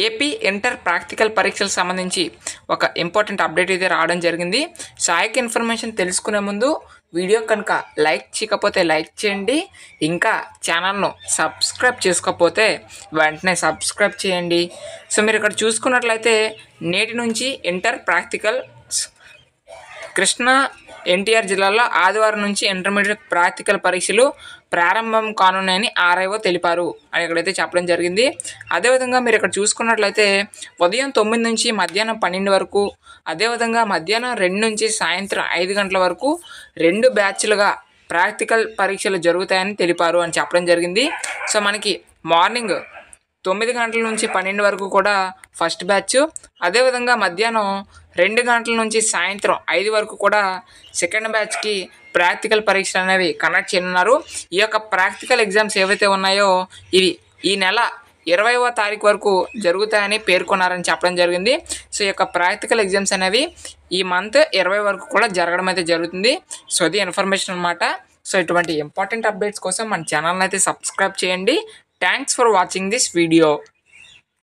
AP inter practical పరీక్షలకు సంబంధించి ఒక ఇంపార్టెంట్ అప్డేట్ అయితే రావడం జరిగింది. సో ఆ యొక్క ఇన్ఫర్మేషన్ తెలుసుకునే ముందు వీడియో కనుక లైక్ చేయకపోతే లైక్ చేయండి. ఇంకా ఛానల్ను సబ్స్క్రైబ్ చేసుకోకపోతే వెంటనే సబ్స్క్రైబ్ చేయండి. సో మీరు ఇక్కడ చూసుకున్నట్లయితే నేటి నుంచి ఇంటర్ ప్రాక్టికల్ కృష్ణా ఎన్టీఆర్ జిల్లాలో ఆదివారం నుంచి ఇంటర్మీడియట్ ప్రాక్టికల్ పరీక్షలు ప్రారంభం కానున్నాయని ఆర్ఐఓ తెలిపారు అని ఇక్కడైతే చెప్పడం జరిగింది. అదేవిధంగా మీరు ఇక్కడ చూసుకున్నట్లయితే ఉదయం 9 నుంచి మధ్యాహ్నం 12 వరకు, అదేవిధంగా మధ్యాహ్నం 2 నుంచి సాయంత్రం 5 గంటల వరకు 2 బ్యాచ్లుగా ప్రాక్టికల్ పరీక్షలు జరుగుతాయని తెలిపారు అని చెప్పడం జరిగింది. సో మనకి మార్నింగ్ 9 గంటల నుంచి 12 వరకు కూడా ఫస్ట్ బ్యాచ్, అదేవిధంగా మధ్యాహ్నం 2 గంటల నుంచి సాయంత్రం 5 వరకు కూడా సెకండ్ బ్యాచ్కి ప్రాక్టికల్ పరీక్షలు అనేవి కండక్ట్ చేయనున్నారు. ఈ యొక్క ప్రాక్టికల్ ఎగ్జామ్స్ ఏవైతే ఉన్నాయో ఇవి ఈ నెల 20వ తారీఖు వరకు జరుగుతాయని పేర్కొన్నారని చెప్పడం జరిగింది. సో ఈ యొక్క ప్రాక్టికల్ ఎగ్జామ్స్ అనేవి ఈ మంత్ 20 వరకు కూడా జరగడం అయితే జరుగుతుంది. సో ఇది ఇన్ఫర్మేషన్ అనమాట. సో ఇటువంటి ఇంపార్టెంట్ అప్డేట్స్ కోసం మన ఛానల్ని అయితే సబ్స్క్రైబ్ చేయండి. Thanks for watching this video.